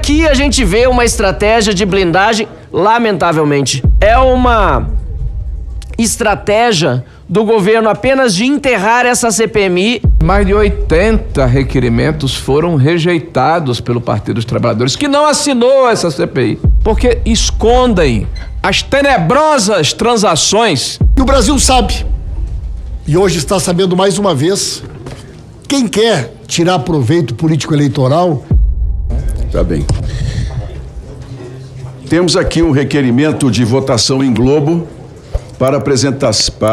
aqui a gente vê uma estratégia de blindagem, lamentavelmente. É uma estratégia do governo apenas de enterrar essa CPMI. Mais de 80 requerimentos foram rejeitados pelo Partido dos Trabalhadores, que não assinou essa CPI, porque escondem as tenebrosas transações. E o Brasil sabe, e hoje está sabendo mais uma vez, quem quer tirar proveito político-eleitoral. Tá bem. Temos aqui um requerimento de votação em globo para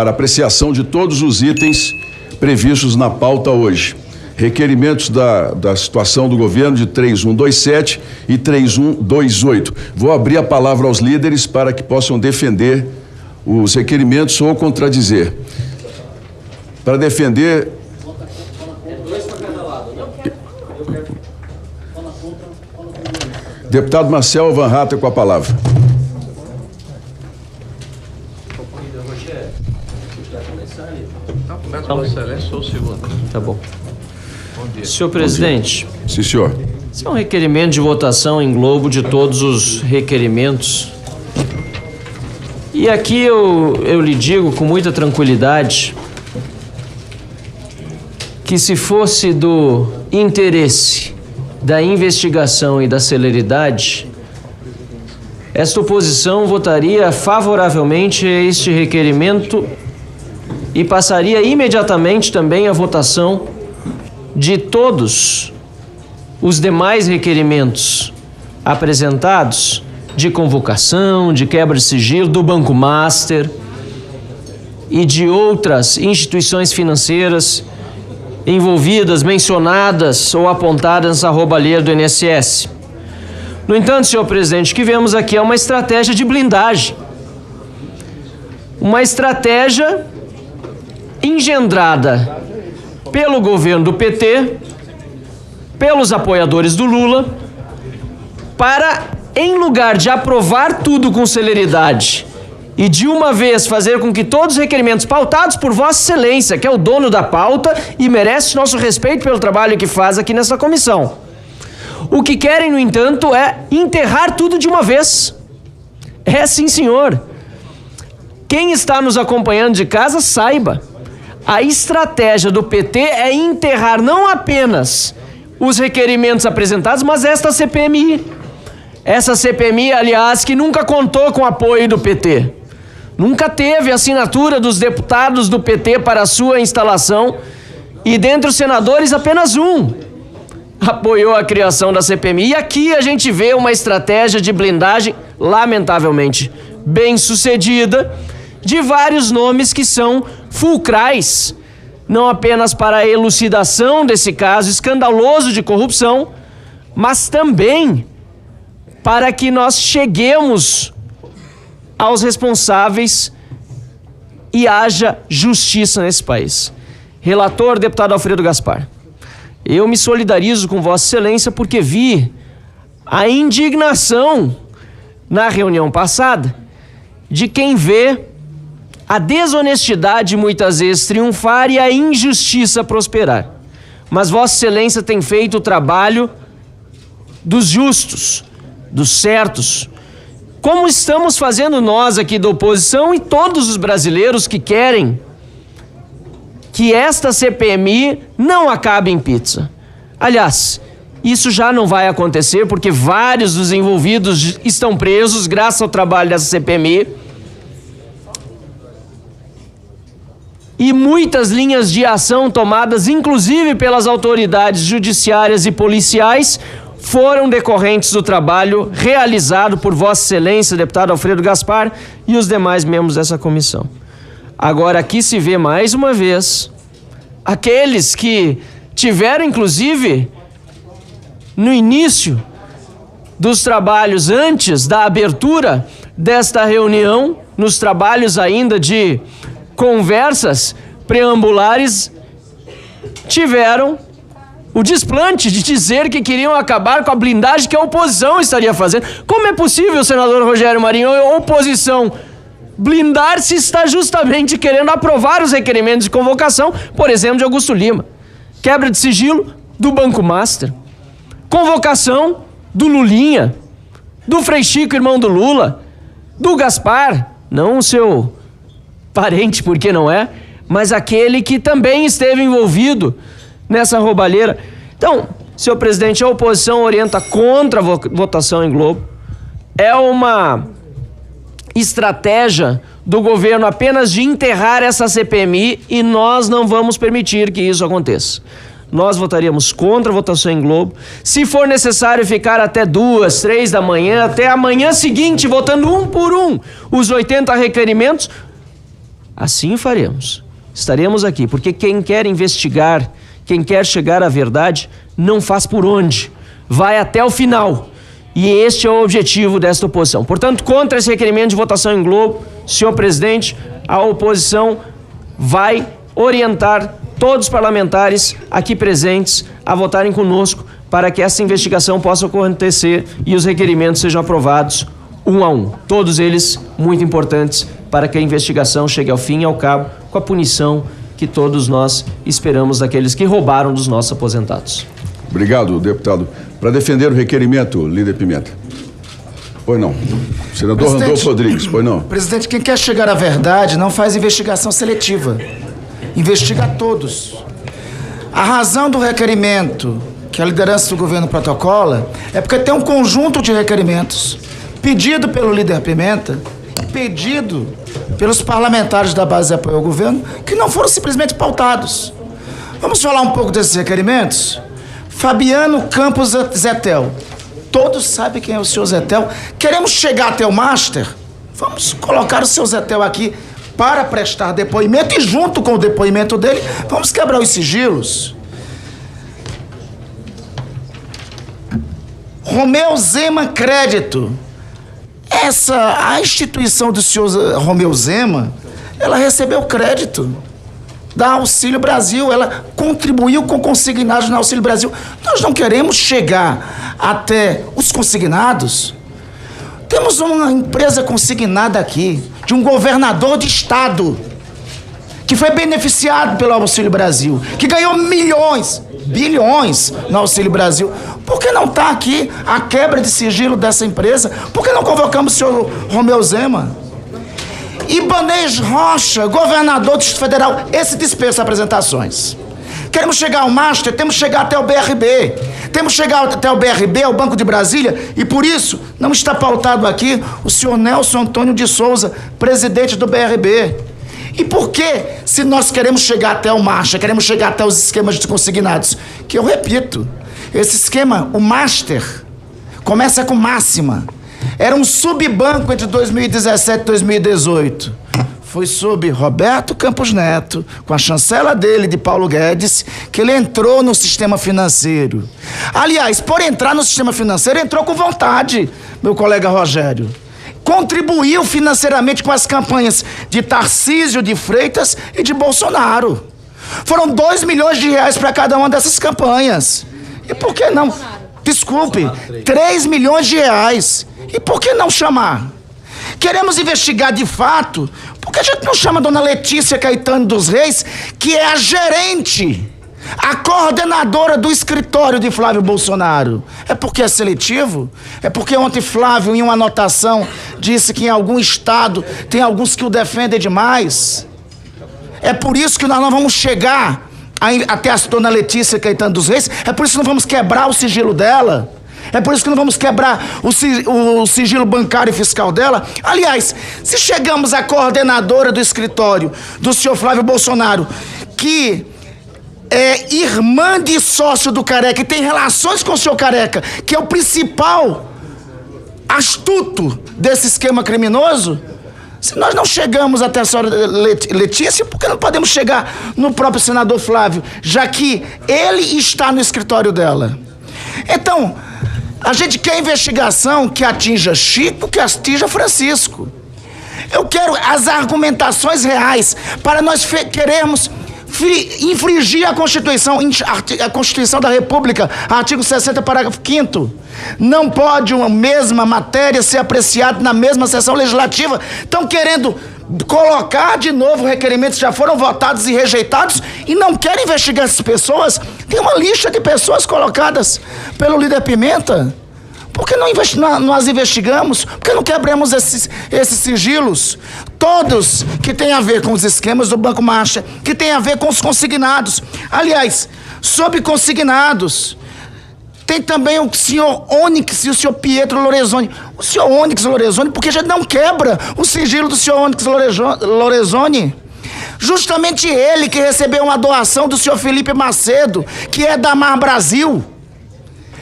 apreciação de todos os itens previstos na pauta hoje. Requerimentos da situação do governo de 3127 e 3128. Vou abrir a palavra aos líderes para que possam defender os requerimentos ou contradizer. Para defender... Deputado Marcel Van Hatten com a palavra. Tá bom. Senhor presidente. Sim, senhor. Esse é um requerimento de votação em globo de todos os requerimentos. E aqui eu lhe digo com muita tranquilidade que se fosse do interesse da investigação e da celeridade, esta oposição votaria favoravelmente a este requerimento e passaria imediatamente também a votação de todos os demais requerimentos apresentados de convocação, de quebra de sigilo do Banco Master e de outras instituições financeiras envolvidas, mencionadas ou apontadas nessa roubalheira do INSS. No entanto, senhor presidente, o que vemos aqui é uma estratégia de blindagem. Uma estratégia engendrada pelo governo do PT, pelos apoiadores do Lula, para, em lugar de aprovar tudo com celeridade e de uma vez fazer com que todos os requerimentos pautados por Vossa Excelência, que é o dono da pauta e merece nosso respeito pelo trabalho que faz aqui nessa comissão, o que querem, no entanto, é enterrar tudo de uma vez. É sim, senhor. Quem está nos acompanhando de casa, saiba. A estratégia do PT é enterrar não apenas os requerimentos apresentados, mas esta CPMI. Essa CPMI, aliás, que nunca contou com o apoio do PT. Nunca teve assinatura dos deputados do PT para a sua instalação e dentre os senadores apenas um apoiou a criação da CPMI. E aqui a gente vê uma estratégia de blindagem, lamentavelmente, bem sucedida, de vários nomes que são fulcrais, não apenas para a elucidação desse caso escandaloso de corrupção, mas também para que nós cheguemos aos responsáveis e haja justiça nesse país. Relator, deputado Alfredo Gaspar, eu me solidarizo com Vossa Excelência porque vi a indignação na reunião passada de quem vê a desonestidade muitas vezes triunfar e a injustiça prosperar. Mas Vossa Excelência tem feito o trabalho dos justos, dos certos, como estamos fazendo nós aqui da oposição e todos os brasileiros que querem que esta CPMI não acabe em pizza. Aliás, isso já não vai acontecer porque vários dos envolvidos estão presos graças ao trabalho dessa CPMI. E muitas linhas de ação tomadas, inclusive pelas autoridades judiciárias e policiais, foram decorrentes do trabalho realizado por Vossa Excelência, deputado Alfredo Gaspar, e os demais membros dessa comissão. Agora, aqui se vê mais uma vez aqueles que tiveram, inclusive, no início dos trabalhos, antes da abertura desta reunião, nos trabalhos ainda de conversas preambulares, tiveram o desplante de dizer que queriam acabar com a blindagem que a oposição estaria fazendo. Como é possível, senador Rogério Marinho, a oposição blindar se está justamente querendo aprovar os requerimentos de convocação, por exemplo, de Augusto Lima? Quebra de sigilo do Banco Master. Convocação do Lulinha, do Frei Chico, irmão do Lula, do Gaspar, não o seu parente, porque não é, mas aquele que também esteve envolvido nessa roubalheira. Então, senhor presidente, a oposição orienta contra a votação em Globo. É uma estratégia do governo apenas de enterrar essa CPMI e nós não vamos permitir que isso aconteça. Nós votaríamos contra a votação em Globo. Se for necessário ficar até 2, 3 da manhã, até a manhã seguinte, votando um por um os 80 requerimentos, assim faremos. Estaremos aqui, porque quem quer investigar, quem quer chegar à verdade, não faz por onde. Vai até o final. E este é o objetivo desta oposição. Portanto, contra esse requerimento de votação em Globo, senhor presidente, a oposição vai orientar todos os parlamentares aqui presentes a votarem conosco para que essa investigação possa acontecer e os requerimentos sejam aprovados um a um. Todos eles muito importantes para que a investigação chegue ao fim e ao cabo com a punição que todos nós esperamos daqueles que roubaram dos nossos aposentados. Obrigado, deputado. Para defender o requerimento, líder Pimenta. Pois não. Senador Randolfo Rodrigues, pois não. Presidente, quem quer chegar à verdade não faz investigação seletiva. Investiga a todos. A razão do requerimento que a liderança do governo protocola é porque tem um conjunto de requerimentos pedido pelo líder Pimenta, pedido pelos parlamentares da base de apoio ao governo, que não foram simplesmente pautados. Vamos falar um pouco desses requerimentos? Fabiano Campos Zetel. Todos sabem quem é o senhor Zetel. Queremos chegar até o Master? Vamos colocar o senhor Zetel aqui para prestar depoimento e junto com o depoimento dele, vamos quebrar os sigilos. Romeu Zema Crédito. A instituição do senhor Romeu Zema, ela recebeu crédito da Auxílio Brasil, ela contribuiu com consignados na Auxílio Brasil. Nós não queremos chegar até os consignados. Temos uma empresa consignada aqui, de um governador de estado, que foi beneficiado pelo Auxílio Brasil, que ganhou milhões, bilhões no Auxílio Brasil. Por que não está aqui a quebra de sigilo dessa empresa? Por que não convocamos o senhor Romeu Zema? Ibanez Rocha, governador do Distrito Federal, esse dispensa apresentações. Queremos chegar ao Master, temos que chegar até o BRB. Temos que chegar até o BRB, ao Banco de Brasília, e por isso não está pautado aqui o senhor Nelson Antônio de Souza, presidente do BRB. E por que, se nós queremos chegar até o Master, queremos chegar até os esquemas de consignados? Que eu repito, esse esquema, o Master, começa com máxima. Era um subbanco entre 2017 e 2018. Foi sob Roberto Campos Neto, com a chancela dele, de Paulo Guedes, que ele entrou no sistema financeiro. Aliás, por entrar no sistema financeiro, entrou com vontade, meu colega Rogério. Contribuiu financeiramente com as campanhas de Tarcísio de Freitas e de Bolsonaro. Foram 2 milhões de reais para cada uma dessas campanhas. E por que não? Desculpe, 3 milhões de reais. E por que não chamar? Queremos investigar de fato, porque a gente não chama a dona Letícia Caetano dos Reis, que é a gerente, a coordenadora do escritório de Flávio Bolsonaro. É porque é seletivo? É porque ontem Flávio, em uma anotação, disse que em algum estado tem alguns que o defendem demais? É por isso que nós não vamos chegar até a dona Letícia Caetano dos Reis? É por isso que não vamos quebrar o sigilo dela? É por isso que não vamos quebrar o sigilo bancário e fiscal dela? Aliás, se chegamos à coordenadora do escritório do senhor Flávio Bolsonaro, que é irmã de sócio do Careca e tem relações com o senhor Careca, que é o principal astuto desse esquema criminoso, se nós não chegamos até a senhora Letícia, por que não podemos chegar no próprio senador Flávio, já que ele está no escritório dela? Então, a gente quer investigação que atinja Chico, que atinja Francisco. Eu quero as argumentações reais para nós querermos infringir a Constituição da República, artigo 60, parágrafo 5º. Não pode uma mesma matéria ser apreciada na mesma sessão legislativa. Estão querendo colocar de novo requerimentos que já foram votados e rejeitados e não querem investigar essas pessoas. Tem uma lista de pessoas colocadas pelo líder Pimenta. Por que nós investigamos? Por que não quebramos esses sigilos? Todos que têm a ver com os esquemas do Banco Marcha, que têm a ver com os consignados. Aliás, sobre consignados, tem também o senhor Onyx e o senhor Pietro Lorenzoni. O senhor Onyx Lorenzoni, porque já não quebra o sigilo do senhor Onyx Lorenzoni? Justamente ele que recebeu uma doação do senhor Felipe Macedo, que é da Mar Brasil,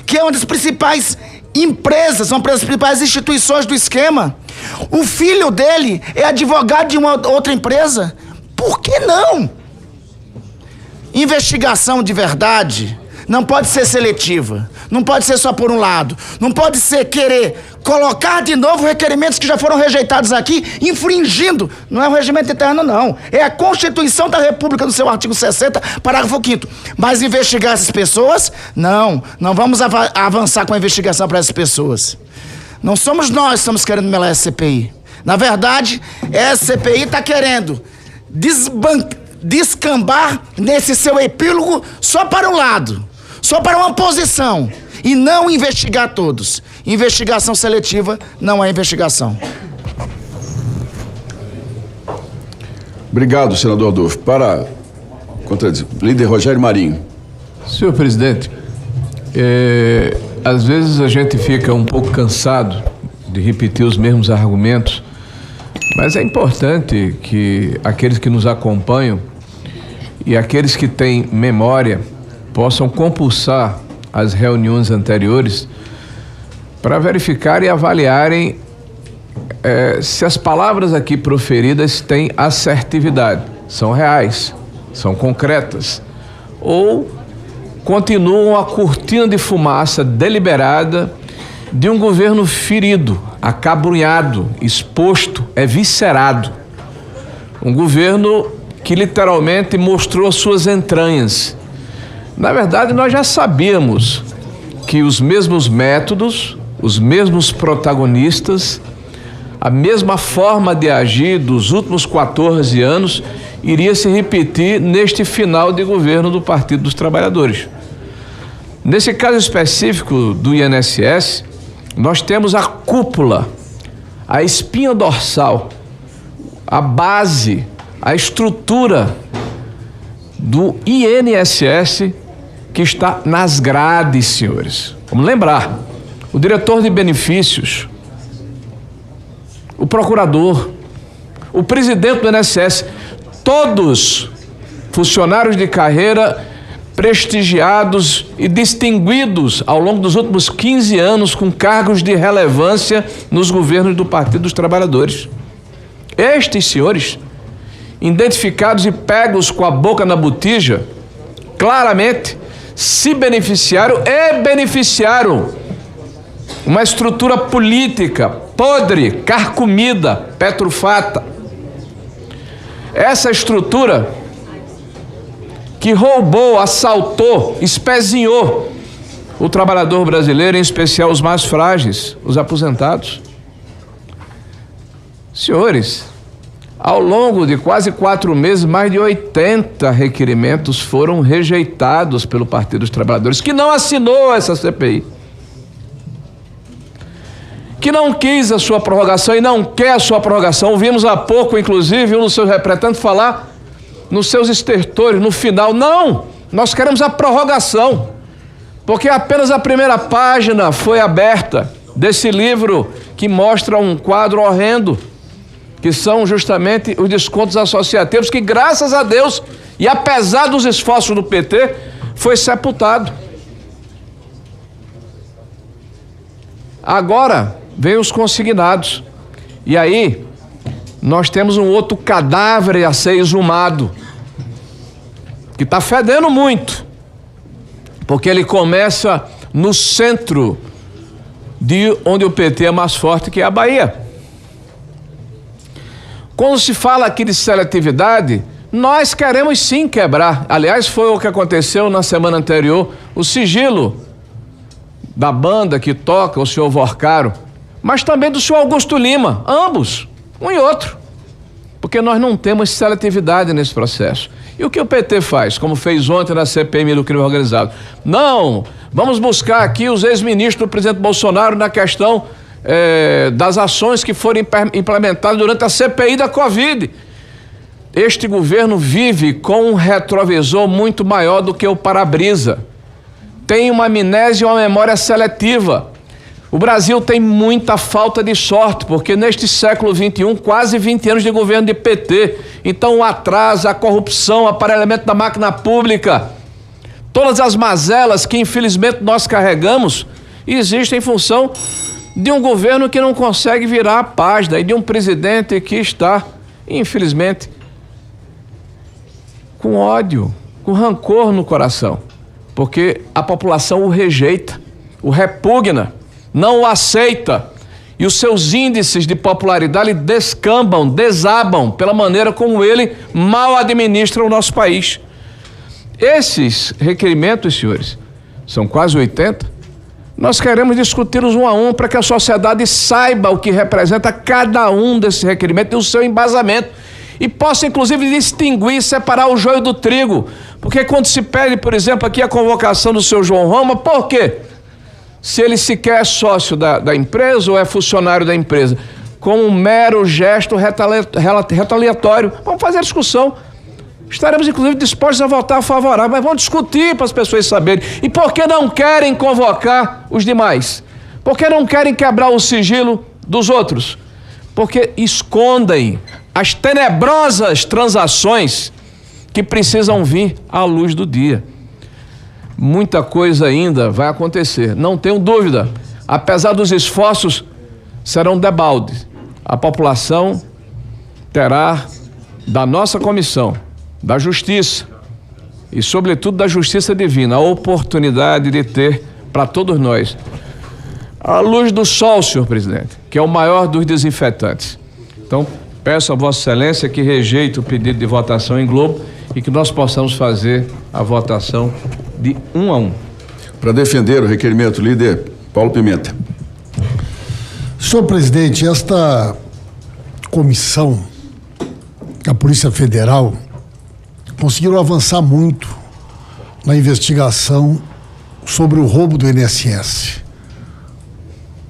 que é uma das principais empresas, uma das principais instituições do esquema. O filho dele é advogado de uma outra empresa. Por que não? Investigação de verdade não pode ser seletiva, não pode ser só por um lado, não pode ser querer colocar de novo requerimentos que já foram rejeitados aqui, infringindo. Não é o regimento interno, não. É a Constituição da República, no seu artigo 60, parágrafo 5º. Mas investigar essas pessoas? Não vamos avançar com a investigação para essas pessoas. Não somos nós que estamos querendo melar essa CPI. Na verdade, essa CPI está querendo descambar nesse seu epílogo só para um lado, só para uma posição, e não investigar todos. Investigação seletiva não é investigação. Obrigado, senador Adolfo. Para líder Rogério Marinho. Senhor presidente, às vezes a gente fica um pouco cansado de repetir os mesmos argumentos, mas é importante que aqueles que nos acompanham e aqueles que têm memória possam compulsar as reuniões anteriores para verificar e avaliarem se as palavras aqui proferidas têm assertividade, são reais, são concretas, ou continuam a cortina de fumaça deliberada de um governo ferido, acabrunhado, exposto, eviscerado. Um governo que literalmente mostrou suas entranhas. Na verdade, nós já sabíamos que os mesmos métodos, os mesmos protagonistas, a mesma forma de agir dos últimos 14 anos iria se repetir neste final de governo do Partido dos Trabalhadores. Nesse caso específico do INSS, nós temos a cúpula, a espinha dorsal, a base, a estrutura do INSS que está nas grades, senhores. Vamos lembrar, o diretor de benefícios, o procurador, o presidente do INSS, todos funcionários de carreira prestigiados e distinguidos ao longo dos últimos 15 anos com cargos de relevância nos governos do Partido dos Trabalhadores. Estes senhores, identificados e pegos com a boca na botija, claramente se beneficiaram e beneficiaram uma estrutura política podre, carcomida, petrofata. Essa estrutura que roubou, assaltou, espezinhou o trabalhador brasileiro, em especial os mais frágeis, os aposentados. Senhores, ao longo de quase 4 meses, mais de 80 requerimentos foram rejeitados pelo Partido dos Trabalhadores, que não assinou essa CPI, que não quis a sua prorrogação e não quer a sua prorrogação. Ouvimos há pouco, inclusive, um dos seus representantes falar nos seus estertores, no final, não, nós queremos a prorrogação, porque apenas a primeira página foi aberta desse livro que mostra um quadro horrendo, que são justamente os descontos associativos, que graças a Deus, e apesar dos esforços do PT, foi sepultado. Agora, vem os consignados, e aí nós temos um outro cadáver a ser exumado, que está fedendo muito, porque ele começa no centro de onde o PT é mais forte, que é a Bahia. Quando se fala aqui de seletividade, nós queremos sim quebrar. Aliás, foi o que aconteceu na semana anterior, o sigilo da banda que toca o senhor Vorcaro, mas também do senhor Augusto Lima, ambos, um e outro, porque nós não temos seletividade nesse processo. E o que o PT faz, como fez ontem na CPMI do crime organizado? Não, vamos buscar aqui os ex-ministros do presidente Bolsonaro na questão das ações que foram implementadas durante a CPI da Covid. Este governo vive com um retrovisor muito maior do que o para-brisa. Tem uma amnésia e uma memória seletiva. O Brasil tem muita falta de sorte, porque neste século XXI, quase 20 anos de governo de PT. Então o atraso, a corrupção, o aparelhamento da máquina pública, todas as mazelas que infelizmente nós carregamos, existem em função de um governo que não consegue virar a página e de um presidente que está, infelizmente, com ódio, com rancor no coração, porque a população o rejeita, o repugna, não o aceita, e os seus índices de popularidade descambam, desabam pela maneira como ele mal administra o nosso país. Esses requerimentos, senhores, são quase 80, nós queremos discuti-los um a um para que a sociedade saiba o que representa cada um desses requerimentos e o seu embasamento, e possa inclusive distinguir, separar o joio do trigo, porque quando se pede, por exemplo, aqui a convocação do seu João Roma, por quê? Se ele sequer é sócio da empresa ou é funcionário da empresa, como um mero gesto retaliatório. Vamos fazer a discussão. Estaremos, inclusive, dispostos a votar favorável, mas vamos discutir para as pessoas saberem. E por que não querem convocar os demais? Por que não querem quebrar o sigilo dos outros? Porque escondem as tenebrosas transações que precisam vir à luz do dia. Muita coisa ainda vai acontecer, não tenho dúvida. Apesar dos esforços, serão debalde. A população terá da nossa comissão, da Justiça e, sobretudo, da Justiça Divina, a oportunidade de ter para todos nós a luz do sol, senhor presidente, que é o maior dos desinfetantes. Então, peço a Vossa Excelência que rejeite o pedido de votação em globo e que nós possamos fazer a votação de 1 a 1. Para defender o requerimento, líder Paulo Pimenta. Senhor presidente, esta comissão da Polícia Federal conseguiram avançar muito na investigação sobre o roubo do INSS.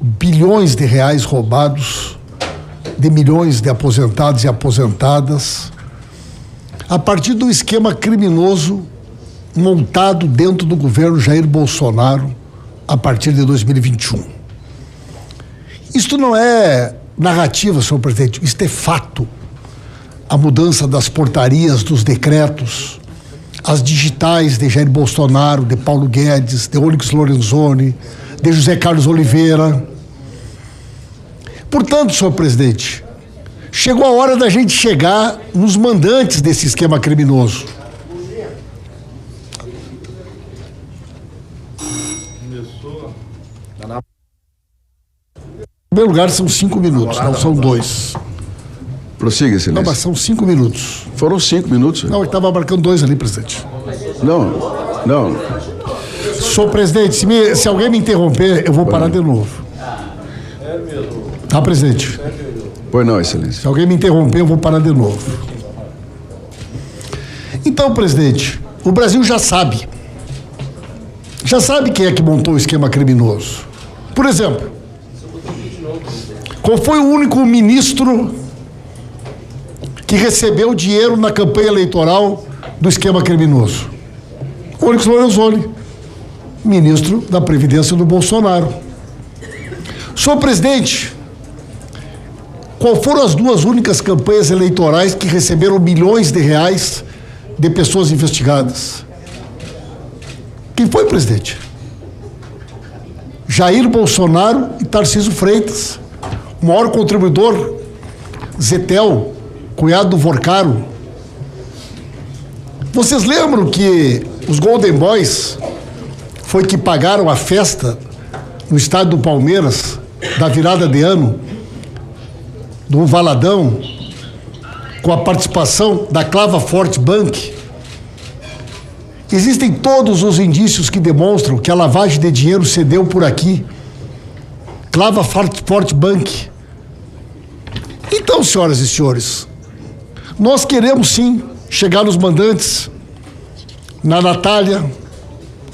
Bilhões de reais roubados de milhões de aposentados e aposentadas a partir do esquema criminoso montado dentro do governo Jair Bolsonaro a partir de 2021. Isto não é narrativa, senhor presidente, isto é fato. A mudança das portarias, dos decretos, as digitais de Jair Bolsonaro, de Paulo Guedes, de Onyx Lorenzoni, de José Carlos Oliveira. Portanto, senhor presidente, chegou a hora da gente chegar nos mandantes desse esquema criminoso. Em primeiro lugar, são 5 minutos, não são 2. Prossiga, excelência. Não, mas são 5 minutos. Foram 5 minutos. Não, ele estava marcando 2 ali, presidente. Não. Senhor presidente, se alguém me interromper, eu vou parar de novo. Tá, presidente? Pois não, excelência. Se alguém me interromper, eu vou parar de novo. Então, presidente, o Brasil já sabe. Já sabe quem é que montou o esquema criminoso. Por exemplo, qual foi o único ministro que recebeu dinheiro na campanha eleitoral do esquema criminoso? Onyx Lorenzoni, ministro da Previdência do Bolsonaro. Senhor presidente, qual foram as 2 únicas campanhas eleitorais que receberam milhões de reais de pessoas investigadas? Quem foi, presidente? Jair Bolsonaro e Tarcísio Freitas. O maior contribuidor, Zetel, cunhado do Vorcaro. Vocês lembram que os Golden Boys foi que pagaram a festa no estádio do Palmeiras, da virada de ano, do Valadão, com a participação da Clava Forte Bank? Existem todos os indícios que demonstram que a lavagem de dinheiro se deu por aqui. Clava Forte Bank. Então, senhoras e senhores, nós queremos sim chegar nos mandantes, na Natália,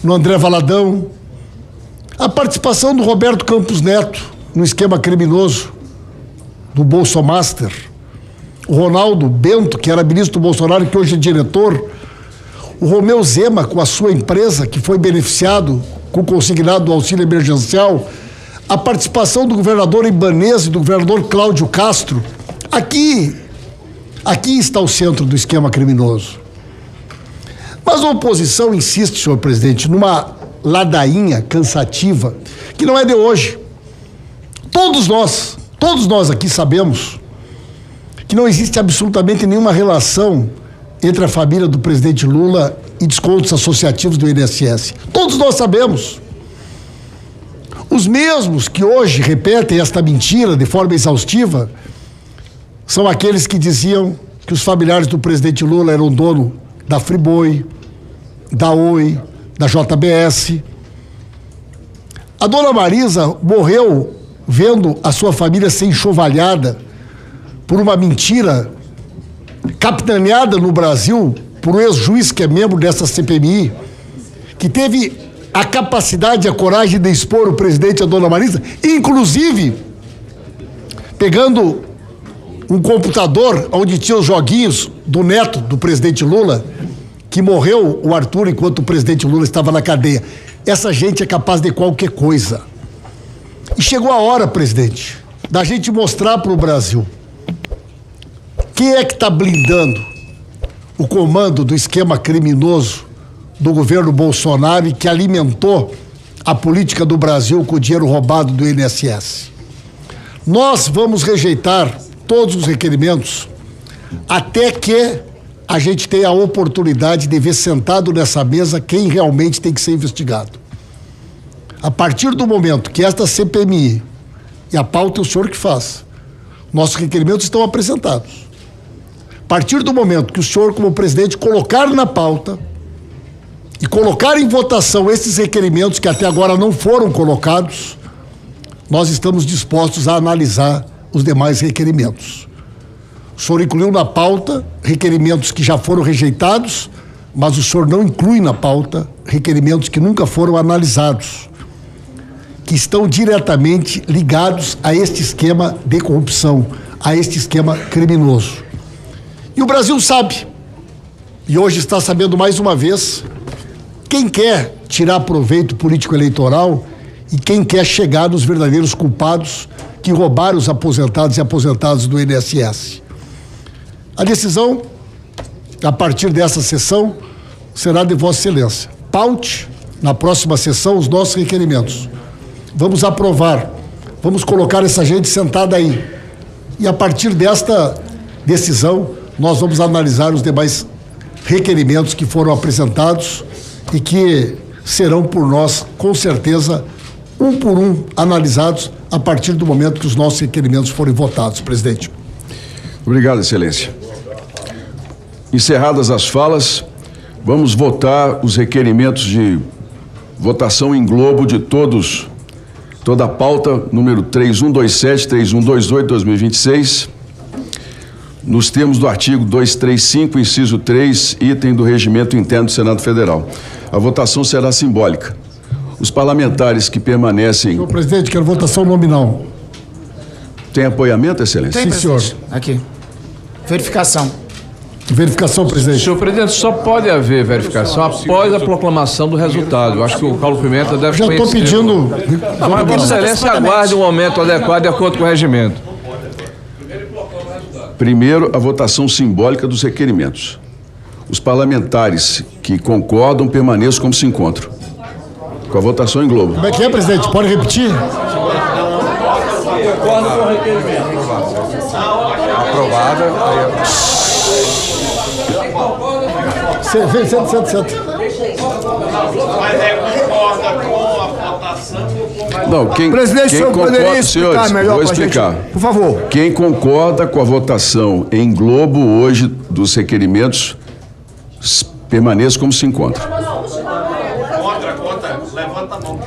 no André Valadão, a participação do Roberto Campos Neto no esquema criminoso do Bolsomaster, o Ronaldo Bento, que era ministro do Bolsonaro, que hoje é diretor, o Romeu Zema, com a sua empresa, que foi beneficiado com o consignado do auxílio emergencial, a participação do governador Ibanez e do governador Cláudio Castro. Aqui está o centro do esquema criminoso. Mas a oposição insiste, senhor presidente, numa ladainha cansativa, que não é de hoje. Todos nós aqui sabemos que não existe absolutamente nenhuma relação entre a família do presidente Lula e descontos associativos do INSS. Todos nós sabemos. Os mesmos que hoje repetem esta mentira de forma exaustiva são aqueles que diziam que os familiares do presidente Lula eram dono da Friboi, da Oi, da JBS. A dona Marisa morreu vendo a sua família ser enxovalhada por uma mentira capitaneada no Brasil por um ex-juiz que é membro dessa CPMI, que teve a capacidade e a coragem de expor o presidente e a dona Marisa, inclusive pegando um computador onde tinha os joguinhos do neto do presidente Lula, que morreu, o Arthur, enquanto o presidente Lula estava na cadeia. Essa gente é capaz de qualquer coisa. E chegou a hora, presidente, da gente mostrar para o Brasil quem é que está blindando o comando do esquema criminoso do governo Bolsonaro e que alimentou a política do Brasil com o dinheiro roubado do INSS. Nós vamos rejeitar todos os requerimentos até que a gente tenha a oportunidade de ver sentado nessa mesa quem realmente tem que ser investigado. A partir do momento que esta CPMI, e a pauta é o senhor que faz, nossos requerimentos estão apresentados. A partir do momento que o senhor, como presidente, colocar na pauta e colocar em votação esses requerimentos que até agora não foram colocados, nós estamos dispostos a analisar os demais requerimentos. O senhor incluiu na pauta requerimentos que já foram rejeitados, mas o senhor não inclui na pauta requerimentos que nunca foram analisados, que estão diretamente ligados a este esquema de corrupção, a este esquema criminoso. E o Brasil sabe, e hoje está sabendo mais uma vez, quem quer tirar proveito político-eleitoral e quem quer chegar nos verdadeiros culpados que roubaram os aposentados e aposentadas do INSS. A decisão, a partir dessa sessão, será de Vossa Excelência. Paute, na próxima sessão, os nossos requerimentos. Vamos aprovar, vamos colocar essa gente sentada aí. E a partir desta decisão, nós vamos analisar os demais requerimentos que foram apresentados e que serão por nós, com certeza, um por um, analisados a partir do momento que os nossos requerimentos forem votados, presidente. Obrigado, Excelência. Encerradas as falas, vamos votar os requerimentos de votação em globo de toda a pauta, número 3127, 3128, 2026, nos termos do artigo 235, inciso 3, item do Regimento Interno do Senado Federal. A votação será simbólica. Os parlamentares que permanecem... Senhor presidente, quero votação nominal. Tem apoiamento, Excelência? Sim, senhor. Aqui. Verificação. Verificação, presidente. Senhor presidente, só pode haver verificação após a proclamação do resultado. Eu acho que o Paulo Pimenta deve Já estou conhecer. pedindo... Não, mas Vossa Excelência aguarde um momento adequado de acordo com o regimento. Primeiro, a votação simbólica dos requerimentos. Os parlamentares que concordam permaneçam como se encontram. Com a votação em globo. Como é que é, presidente? Pode repetir? Concordo com o requerimento. Aprovada. Senta. Não, quem Presidente, o senhor poderia concorda, explicar senhores, melhor vou pra gente? explicar. Por favor. Quem concorda com a votação em globo hoje dos requerimentos, permaneça como se encontra. Contra, levanta a mão.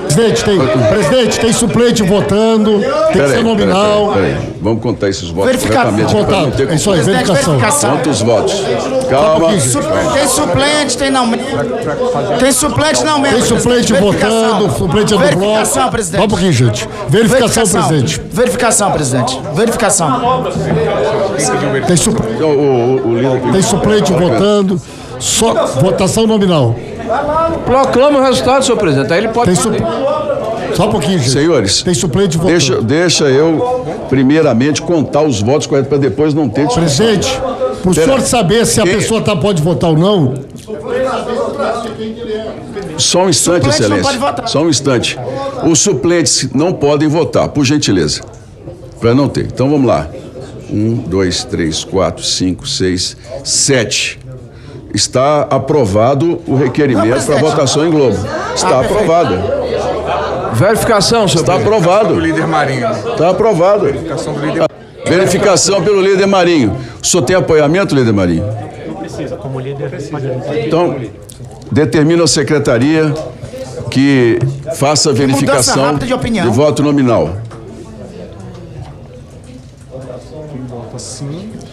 Presidente, tem suplente votando, tem que ser nominal. Peraí. Vamos contar esses votos Verificação. corretamente. pra não ter É isso aí, Presidente, verificação. Conta os votos. Calma. Tem suplente, tem não. Tem suplente não mesmo. Tem suplente votando, suplente é do bloco. Verificação, presidente. Só um pouquinho, gente. Verificação, presidente. Verificação, presidente. Verificação. O líder aqui. Tem suplente votando, só votação nominal. Proclama o resultado, senhor presidente. Aí ele pode... Só um pouquinho, gente. Senhores, Tem suplente votando. deixa eu, primeiramente, contar os votos corretos para depois não ter discussão. Presidente, para o senhor saber se a Quem- pessoa pode votar ou não, Só um instante, Suplente não excelência. pode votar. Só um instante. Os suplentes não podem votar, por gentileza. Para não ter. Então vamos lá. 1, 2, 3, 4, 5, 6, 7. Está aprovado o requerimento para votação em globo. Está aprovado. Verificação, senhor Está presidente. aprovado. Líder Marinho. Está aprovado. Verificação pelo líder Marinho. O senhor tem apoiamento, líder Marinho? Não precisa, como líder. Então, determina a secretaria que faça a verificação rápida de opinião. voto nominal.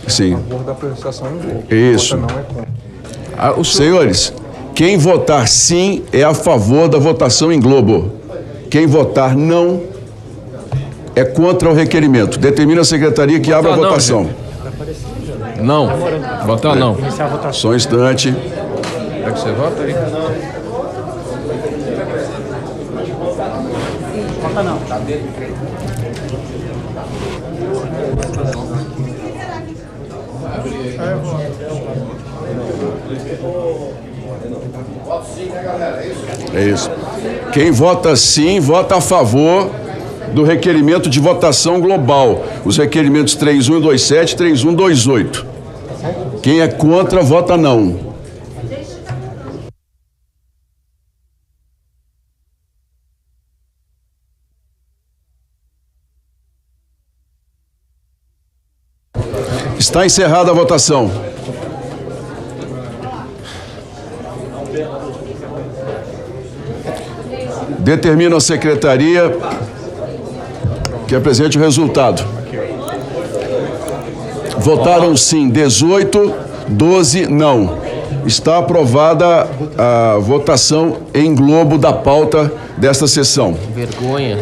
Sim. Da prestação em globo. Isso. Não é contra. O senhor... Senhores, quem votar sim é a favor da votação em globo. Quem votar não é contra o requerimento. Determina a secretaria que abra a não, votação. Não. Votar não. Iniciar a votação. Só um instante. É que você vota aí? Vota não. É isso. Quem vota sim, vota a favor do requerimento de votação global. Os requerimentos 3127 e 3128. Quem é contra, vota não. Está encerrada a votação. Determina a secretaria que apresente o resultado. Votaram sim 18, 12 não. Está aprovada a votação em globo da pauta desta sessão. Vergonha.